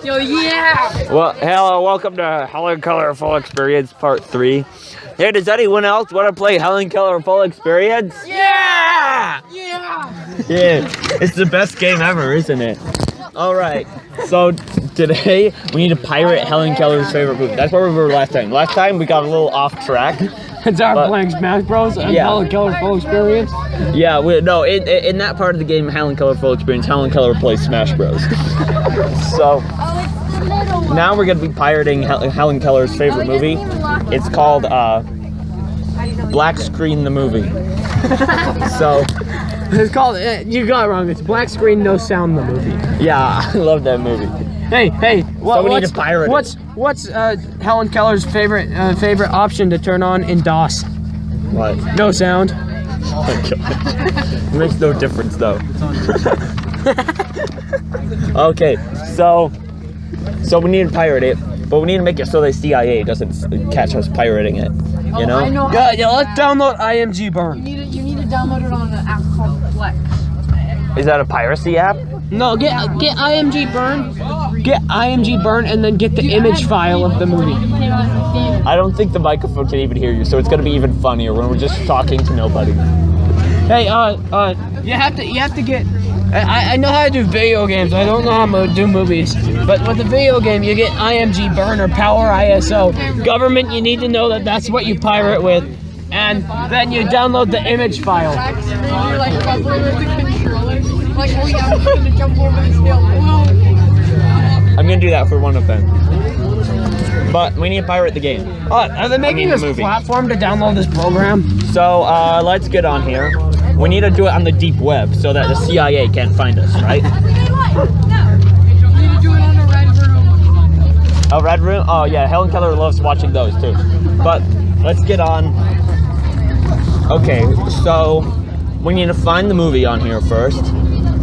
Yo, yeah! Well, hello, welcome to Helen Keller Full Experience Part 3. Hey, does anyone else want to play Helen Keller Full Experience? Yeah! Yeah! Yeah, it's the best game ever, isn't it? Alright, so today we need to pirate Helen Keller's favorite movie. That's where we were last time. Last time we got a little off track. It's our playing Smash Bros. And Helen Keller Full Experience. Yeah, in that part of the game, Helen Keller Full Experience, Helen Keller plays Smash Bros. So now we're gonna be pirating Helen Keller's favorite movie. It's called Black Screen the Movie. So it's called. You got it wrong. It's Black Screen No Sound the movie. Yeah, I love that movie. Hey, so we need to pirate What's Helen Keller's favorite option to turn on in DOS? What? No sound. It makes no difference though. Okay, so we need to pirate it, but we need to make it so the CIA doesn't catch us pirating it. You know? I know. Yeah, let's download IMG Burn. You need to download it on an app called Flex. Is that a piracy app? No, get IMG Burn. Get IMG Burn and then get the image file of the movie. I don't think the microphone can even hear you, so it's gonna be even funnier when we're just talking to nobody. Hey, you have to get. I know how to do video games. I don't know how to do movies. But with the video game, you get IMG Burn or Power ISO. Government, you need to know that that's what you pirate with, and then you download the image file. You're like bubbling with the controller. Like, oh yeah, I'm just gonna jump over this hill. I'm gonna do that for one of them. But we need to pirate the game. Are they making this platform to download this program? So let's get on here. We need to do it on the deep web so that the CIA can't find us, right? You need to do it on a red room. A red room? Oh yeah, Helen Keller loves watching those too. But let's get on. Okay, so we need to find the movie on here first.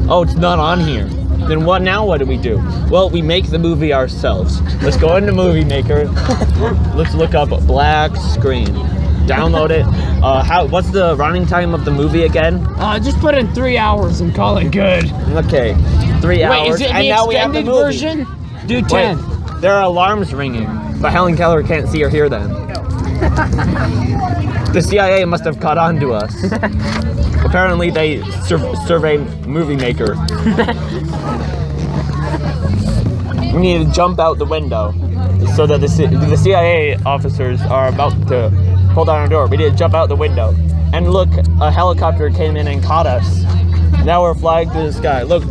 Oh, it's not on here. Then what do we do? Well, we make the movie ourselves. Let's go into Movie Maker. Let's look up Black Screen. Download it. What's the running time of the movie again? Just put in 3 hours and call it good. Okay, 3 hours. Wait, is it and the now we have the extended movie. version? Do 10. Wait, there are alarms ringing, but Helen Keller can't see or hear them. The CIA must have caught on to us. Apparently, they survey Movie Maker. We need to jump out the window so that the CIA officers are about to pull down our door. We need to jump out the window. And look, a helicopter came in and caught us. Now we're flying through the sky. Look,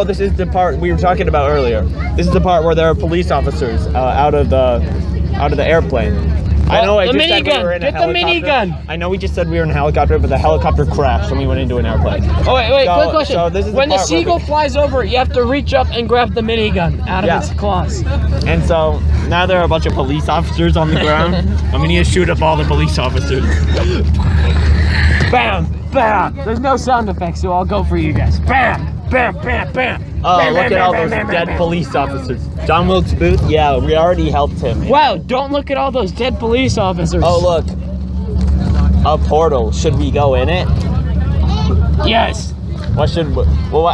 this is the part we were talking about earlier. This is the part where there are police officers out of the airplane. I know. I just said we were in a helicopter. Get the minigun. I know we just said we were in a helicopter, but the helicopter crashed when we went into an airplane. Oh wait, quick question. So this is when the seagull flies over, you have to reach up and grab the minigun out of its claws. And so now there are a bunch of police officers on the ground, and we need to shoot up all the police officers. Bam, bam. There's no sound effects, so I'll go for you guys. Bam, bam, bam, bam. Oh, bam, look bam, at all bam, those bam, dead bam, police officers. John Wilkes Booth? Yeah, we already helped him. Wow, don't look at all those dead police officers. Oh, look. A portal. Should we go in it? Yes. What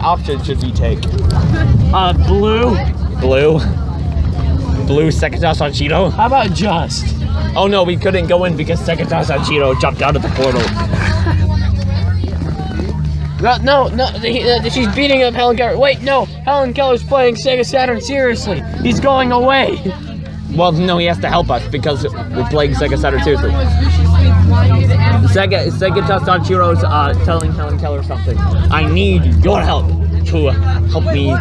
option should we take? Blue. Blue? Blue Secretary Sanchito? How about just? Oh no, we couldn't go in because Secretary Sanchito jumped out of the portal. No, she's beating up Helen Keller. Wait, no, Helen Keller's playing Sega Saturn seriously. He's going away. Well, no, he has to help us because we're playing Sega Saturn seriously. Sega Sanchiro's telling Helen Keller something. I need your help to help me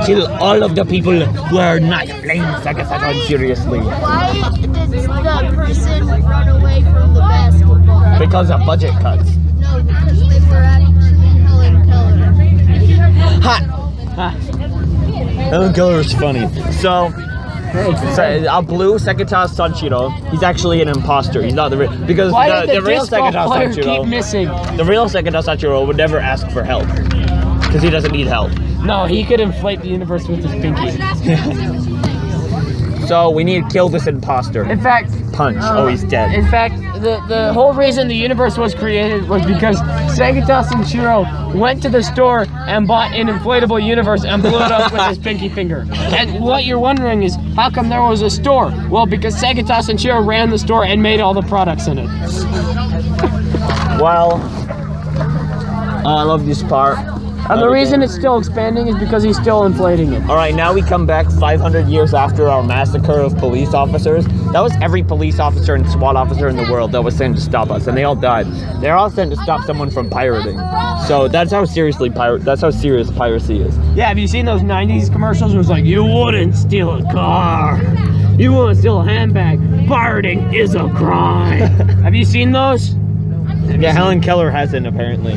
kill all of the people who are not playing Sega Saturn seriously. Why does the person run away from the basketball? Because of budget cuts. No, because they were actually Helen Keller. Ha! Helen Keller is funny. So Blue Secretary Sanchiro, he's actually an imposter. He's not the real, because the real Secretary Sanchiro, the real Secretary Sanchiro would never ask for help because he doesn't need help. No, he could inflate the universe with his pinky. So we need to kill this imposter. In fact, punch. Oh, he's dead. In fact, the whole reason the universe was created was because Segata Sanshiro went to the store and bought an inflatable universe and blew it up with his pinky finger. And what you're wondering is, how come there was a store? Well, because Segata Sanshiro ran the store and made all the products in it. Well, I love this part. And the reason it's still expanding is because he's still inflating it. All right, now we come back 500 years after our massacre of police officers. That was every police officer and SWAT officer in the world that was sent to stop us, and they all died. They're all sent to stop someone from pirating. So that's how serious piracy is. Yeah, have you seen those 90s commercials where it's like, you wouldn't steal a car. You wouldn't steal a handbag. Pirating is a crime. Have you seen those? Yeah, Helen Keller hasn't apparently.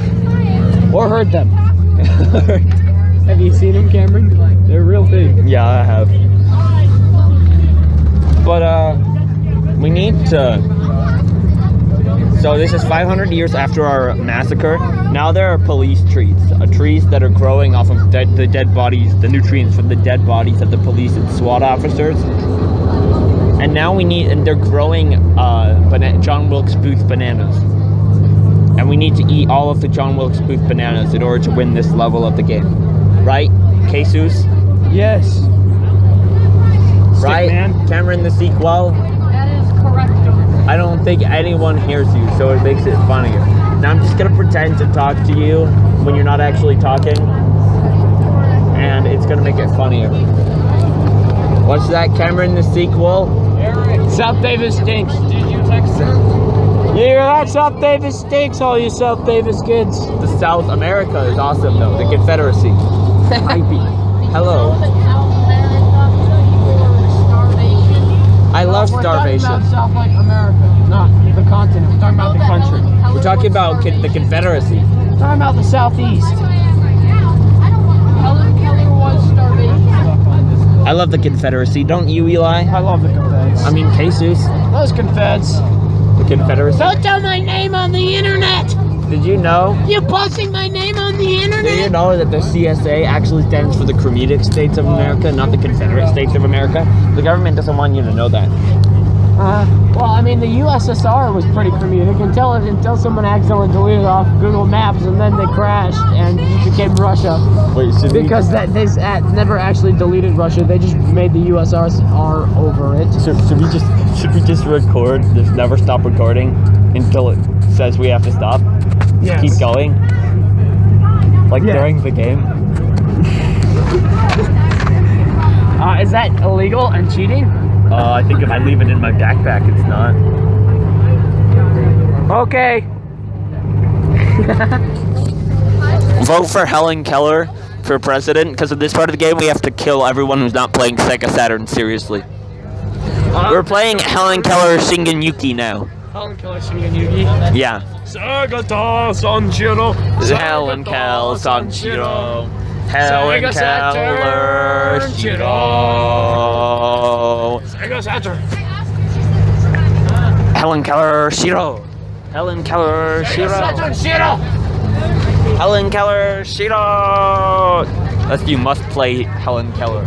Or heard them. Have you seen them, Cameron? They're real big. Yeah, I have. But we need to. So this is 500 years after our massacre. Now there are police trees, trees that are growing off of the dead bodies, the nutrients from the dead bodies of the police and SWAT officers. And now and they're growing John Wilkes Booth bananas. And we need to eat all of the John Wilkes Booth bananas in order to win this level of the game. Right? Jesus? Yes. Right? Man. Cameron the sequel? That is correct. I don't think anyone hears you, so it makes it funnier. Now I'm just gonna pretend to talk to you when you're not actually talking. And it's gonna make it funnier. What's that, Cameron the sequel? South Davis stinks. Did you text him? You hear that? South Davis stinks, all you South Davis kids. The South America is awesome though, the Confederacy. Hypey. Hello. I love starvation. We're talking about South like America, not the continent. We're talking about the country. We're talking about the Confederacy. We're talking about the Southeast. Helen Keller was starvation. I love the Confederacy, don't you, Eli? I love the Confeds. I mean, Jesus. Those Confeds. The Confederacy. Don't tell my name on the internet! Did you know? You're posting my name on the internet! Did you know that the CSA actually stands for the Cremetic States of America, not the Confederate States of America? The government doesn't want you to know that. Well, I mean, the USSR was pretty comedic until someone accidentally deleted it off Google Maps, and then they crashed and it became Russia. Wait, Because they never actually deleted Russia; they just made the USSR over it. should we just record? Just never stop recording until it says we have to stop. Yes. Keep going. Like during the game. Is that illegal and cheating? I think if I leave it in my backpack, it's not. Okay. Vote for Helen Keller for president, because in this part of the game we have to kill everyone who's not playing Sega Saturn seriously. We're playing Helen Keller Shingen-Yuki now. Helen Keller Shingen-Yuki. Yeah. Sagata Sanshiro. Helen Keller Sanshiro. Helen Keller Shiro. Sega Saturn. Helen Keller Shiro. Helen Keller Shiro. Shiro. Helen Keller Shiro. You must play Helen Keller.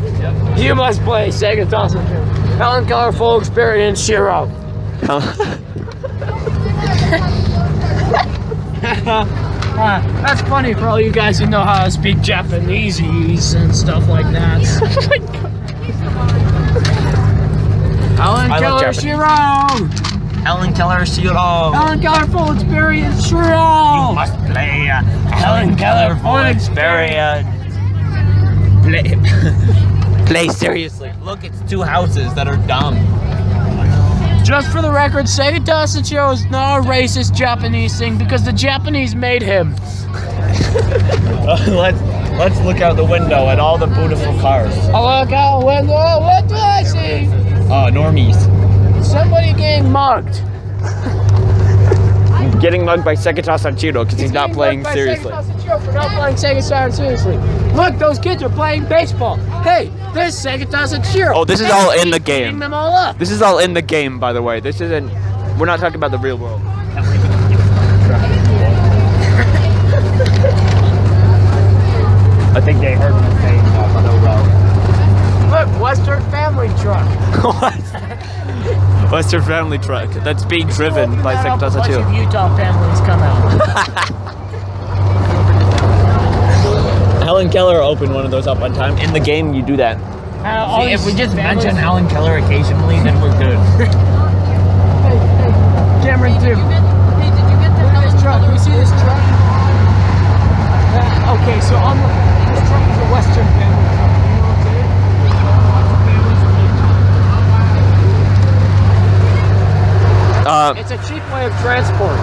You must play Sega Dawson. Helen Keller full experience Shiro. That's funny for all you guys who know how to speak Japanese and stuff like that. Oh my god. Helen Keller Shiro. Helen Keller Shiro. Helen Keller full experience Shiro. You must play Helen Keller full experience. Play seriously. Look, it's two houses that are dumb. Just for the record, Sega Dawson Shiro is not a racist Japanese thing because the Japanese made him. Let's look out the window at all the beautiful cars. I look out the window. What do I see? Normies. Somebody getting mugged. Getting mugged by Sekita Sanchiro because he's not playing seriously. Sega Dawson Shiro for not playing Sega Saturn seriously. Look, those kids are playing baseball. Hey, there's Sega Dawson Shiro. Oh, this is all in the game. Them all up. This is all in the game, by the way. This isn't. We're not talking about the real world. I think they heard me saying no row. Look, Western Family Truck. What? Western family truck that's being driven by A bunch 6,002. of Utah families come out. Helen Keller opened one of those up one time. In the game, you do that. See, if we just mention Helen Keller occasionally, then we're good. Cameron too. Hey, did you get the Look at this truck. We see this truck. Okay, so on this truck is a Western family truck. You know what I'm saying? It's a cheap way of transport.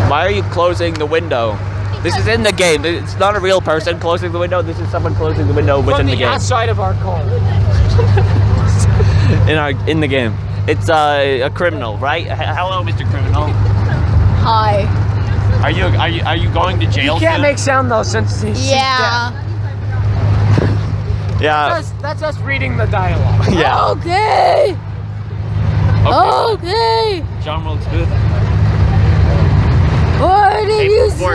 Why are you closing the window? This is in the game. It's not a real person closing the window. This is someone closing the window within From the the game. outside of our car. In the game. It's a criminal, right? Hello, Mr. Criminal. Hi. Are you going to jail You can't soon? make sound though since he's Yeah. Yeah. That's us reading the dialogue. Yeah. Okay. Okay. John Wilkes Booth. What did you April say?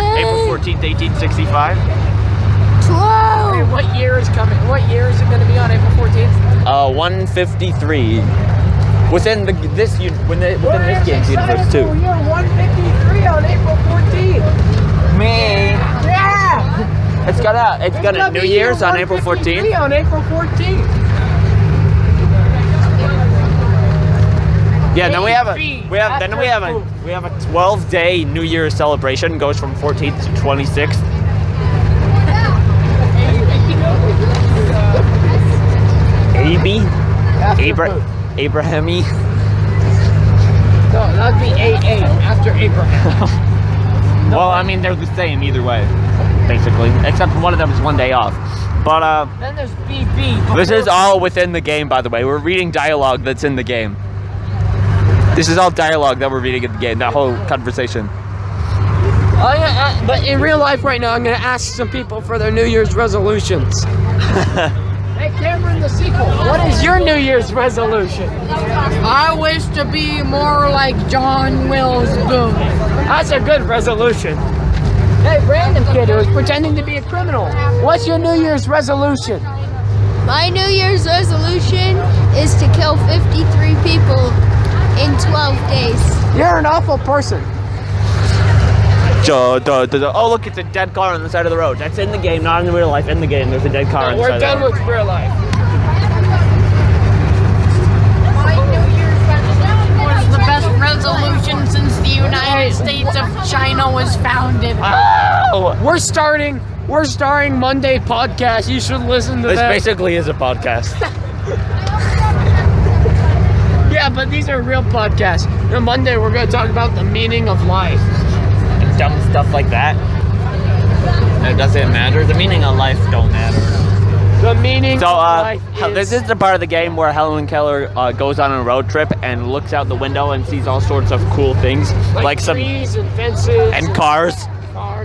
14th, 1865. 12. Hey, what year is coming? What year is it going to be on April 14th? 153. Within this game's universe too. Year 153 on April 14th. Me. Yeah. It's gonna New Year's on April 153 14th. on April 14th. Yeah, then we have a 12-day New Year's celebration. Goes from 14th to 26th. Abrahami. No, that'd be AA after Abraham. Well, I mean they're the same either way, basically, except one of them is one day off. But Then there's BB. this is all within the game, by the way. We're reading dialogue that's in the game. This is all dialogue that we're reading in the game. That whole conversation. But in real life right now, I'm going to ask some people for their New Year's resolutions. Hey, Cameron, the sequel. What is your New Year's resolution? I wish to be more like John Wilkes Booth. That's a good resolution. Hey, random kid who's pretending to be a criminal. What's your New Year's resolution? My New Year's resolution is to kill 53 people in 12 days. You're an awful person. Oh, look, it's a dead car on the side of the road. That's in the game, not in the real life. In the game, there's a dead car on the We're side of the done road. with real life. My New Year's resolution was the best resolution since the United States of China was founded. Oh, We're starting Monday podcast. You should listen to this that. basically is a podcast. Yeah, but these are real podcasts. On Monday, we're going to talk about the meaning of life. And dumb stuff like that. It doesn't matter. The meaning of life don't matter. The meaning So, of life this is the part of the game where Helen Keller goes on a road trip and looks out the window and sees all sorts of cool things, like some trees and fences and cars,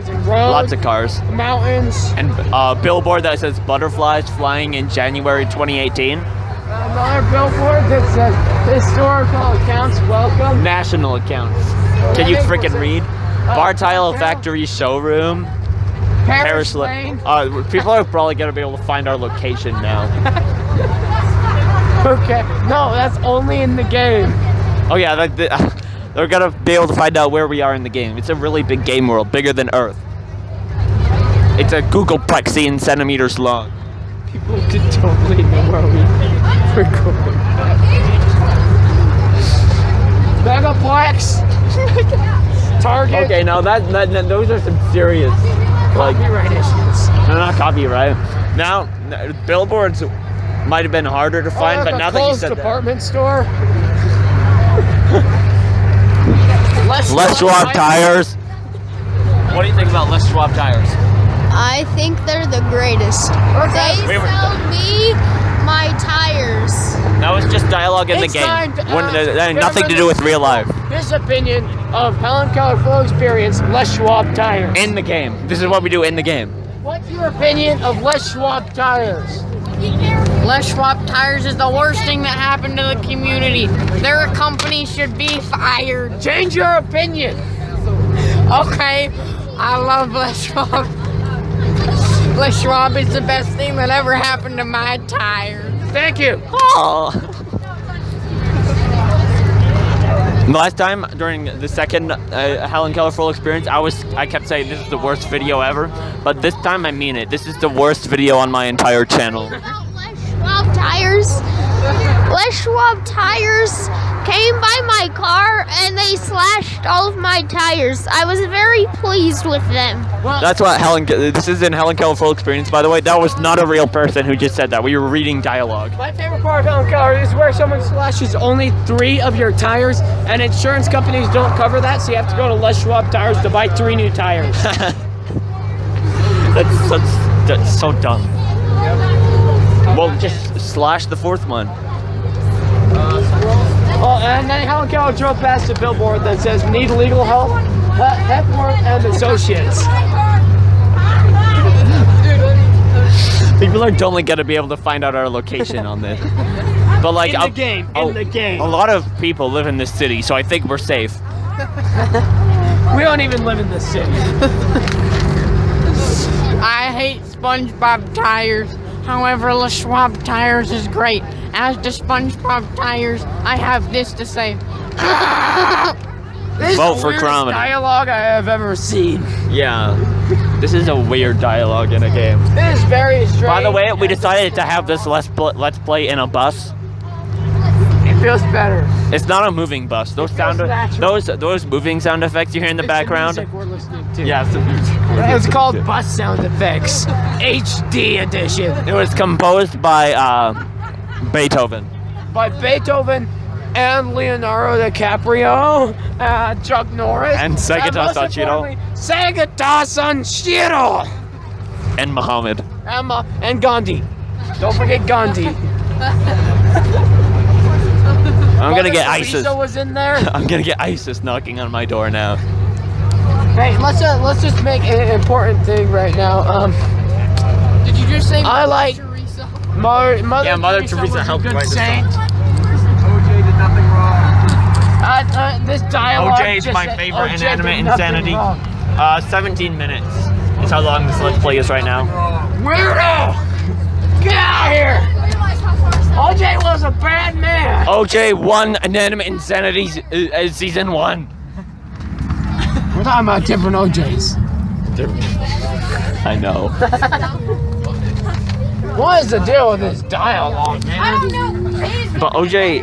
and roads, lots of cars, mountains. and a billboard that says butterflies flying in January 2018. Another billboard that says historical accounts welcome. National accounts. Can you freaking read? Bar Tile Factory Showroom. Paris Lane. People are probably gonna be able to find our location now. Okay. No, that's only in the game. Oh yeah, they're gonna be able to find out where we are in the game. It's a really big game world, bigger than Earth. It's a Googleplexian centimeters long. People could totally know where we're going. Megaplex. Target. Okay, now that those are some serious, like, Copyright issues. they're not copyright. Now, billboards might have been harder to find, but now that you said that. department store. Les Schwab tires. What do you think about Les Schwab tires? I think they're the greatest. They We were- sell me my tires. That was just dialogue in the It's game. time to That had nothing to do with real life. His opinion of Helen Keller full experience, Les Schwab tires. In the game. This is what we do in the game. What's your opinion of Les Schwab tires? Les Schwab Tires is the worst thing that happened to the community. Their company should be fired. Change your opinion. Okay, I love Les Schwab. Les Schwab is the best thing that ever happened to my tires. Thank you. Oh. Last time during the second Helen Keller full experience, I kept saying this is the worst video ever, but this time I mean it. This is the worst video on my entire channel. Les Schwab tires came by my car and they slashed all of my tires. I was very pleased with them. That's what this is in Helen Keller full experience, by the way. That was not a real person who just said that. We were reading dialogue. My favorite part of Helen Keller is where someone slashes only 3 of your tires, and insurance companies don't cover that, so you have to go to Les Schwab Tires to buy 3 new tires. That's so dumb. Well, just slash the 4th one. Oh, and then Helen Keller drove past a billboard that says, "Need legal help? Hepworth and Associates." People are totally gonna be able to find out our location on this. But like, In the game. A lot of people live in this city, so I think we're safe. We don't even live in this city. I hate SpongeBob tires. However, Les Schwab tires is great. As to SpongeBob tires, I have this to say. This Vote is for the weirdest comedy. dialogue I have ever seen. Yeah, this is a weird dialogue in a game. It is very strange. By the way, we decided to have this let's play in a bus. It feels better. It's not a moving bus. Those moving sound effects you hear in the background. It's the music we're listening to. Yeah, it's the music. It's called Bus Sound Effects HD Edition. It was composed by Beethoven. By Beethoven and Leonardo DiCaprio, Chuck Norris, And Sagata Sanshiro. Sagata Sanshiro, And Muhammad. and Gandhi. Don't forget Gandhi. I'm gonna get Mother ISIS. Teresa was in there. I'm gonna get ISIS knocking on my door now. Hey, let's just make an important thing right now. Did you just say I like Teresa? Mother Mother Teresa Teresa was a helped good write this saint. song. OJ did nothing wrong. This dialogue. OJ is just my said, favorite OJ inanimate did nothing insanity. wrong. 17 minutes is how long this let's play is right now. Weirdo! Get out of here! OJ was a bad man. OJ won Inanimate Insanity season 1. We're talking about different OJs. I know. What is the deal with this dialogue, man? But OJ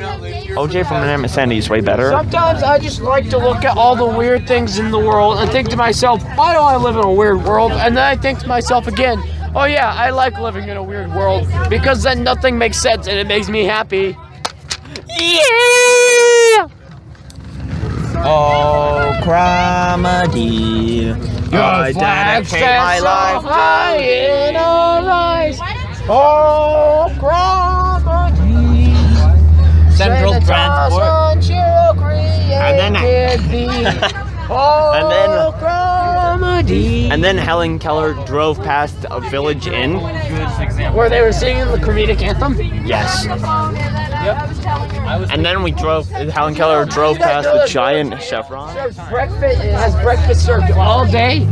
from Inanimate Insanity is way better. Sometimes I just like to look at all the weird things in the world and think to myself, why do I live in a weird world? And then I think to myself again, oh yeah, I like living in a weird world because then nothing makes sense and it makes me happy. Yeah! Oh, comedy. I dedicate my life high in our eyes. Oh, comedy. Central Transport. And then oh, comedy. And then Helen Keller drove past a village inn. Where they were singing the comedic anthem? Yes. And then Helen Keller drove past the giant chevron. It has breakfast served all day.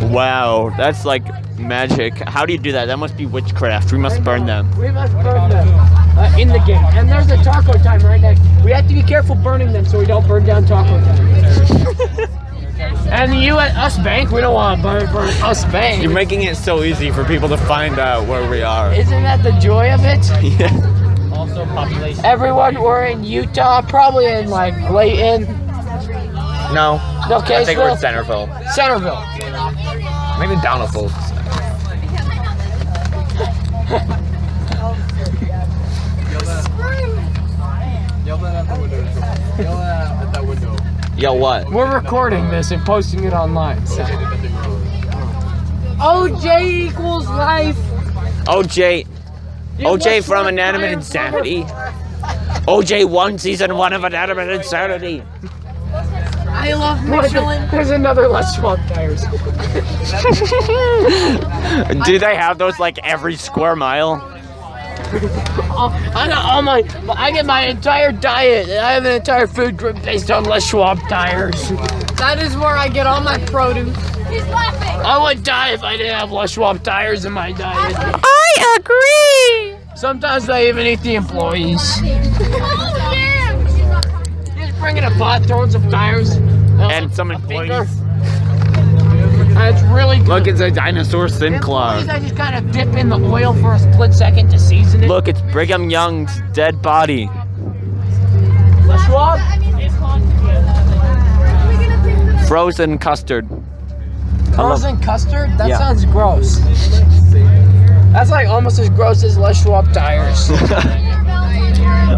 Wow, that's like magic. How do you do that? That must be witchcraft. We must burn them. We must burn them in the game. And there's a taco time right next. We have to be careful burning them so we don't burn down taco time. And you at Us Bank, we don't want to burn Us Bank. You're making it so easy for people to find out where we are. Isn't that the joy of it? Yeah. Also population. Everyone, we're in Utah, probably in like Layton. No. Okay, I think we're in Centerville. Centerville. Maybe Downful. Yell that out the window. Yell that at that window. Yo, what? We're recording this and posting it online. So. OJ did nothing wrong. OJ equals life. OJ watch from Life Inanimate Fire Insanity. OJ won season 1 of Inanimate Insanity. I love Michelin. There's another Les Schwab tires. Do they have those like every square mile? I get my entire diet. I have an entire food group based on Les Schwab tires. That is where I get all my produce. I would die if I didn't have Les Schwab tires in my diet. I agree. Sometimes I even eat the employees. bringing a pot, throwing some tires, And some employees. It's really good. Look, it's a dinosaur thin The claw. employees, I just kind of dip in the oil for a split second to season it. Look, it's Brigham Young's dead body. Le Schwab? Frozen custard. Frozen custard? That Yeah. sounds gross. That's like almost as gross as Les Schwab tires.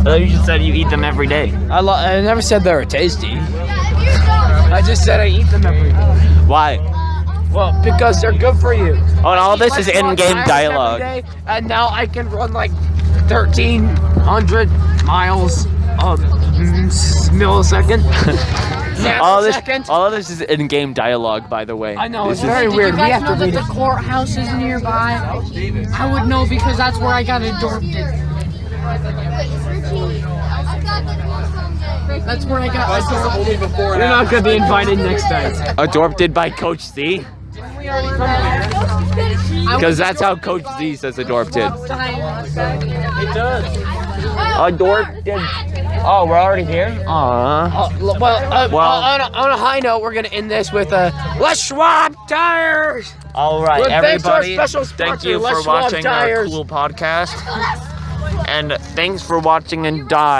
You just said you eat them every day. I never said they were tasty. I just said I eat them every day. Why? Well, because they're good for you. Oh, and all this I is eat Les Schwab in-game tires dialogue. every day, and now I can run like 1,300 miles a millisecond. All of this is in-game dialogue, by the way. I know, it's This is- very weird. Did We you guys have know to that read the it. courthouse is nearby? I would know because that's where I got adopted. That's where I got adopted. You're not gonna be invited next time. Adopted by Coach Z? Because that's how Coach Z says adopted. Adopted. Oh, we're already here? Aww. On a high note, we're gonna end this with Les Schwab tires. All right, Well, thanks to our everybody. special Thank sponsor, you Les for Schwab watching our tires. cool podcast. And thanks for watching and die.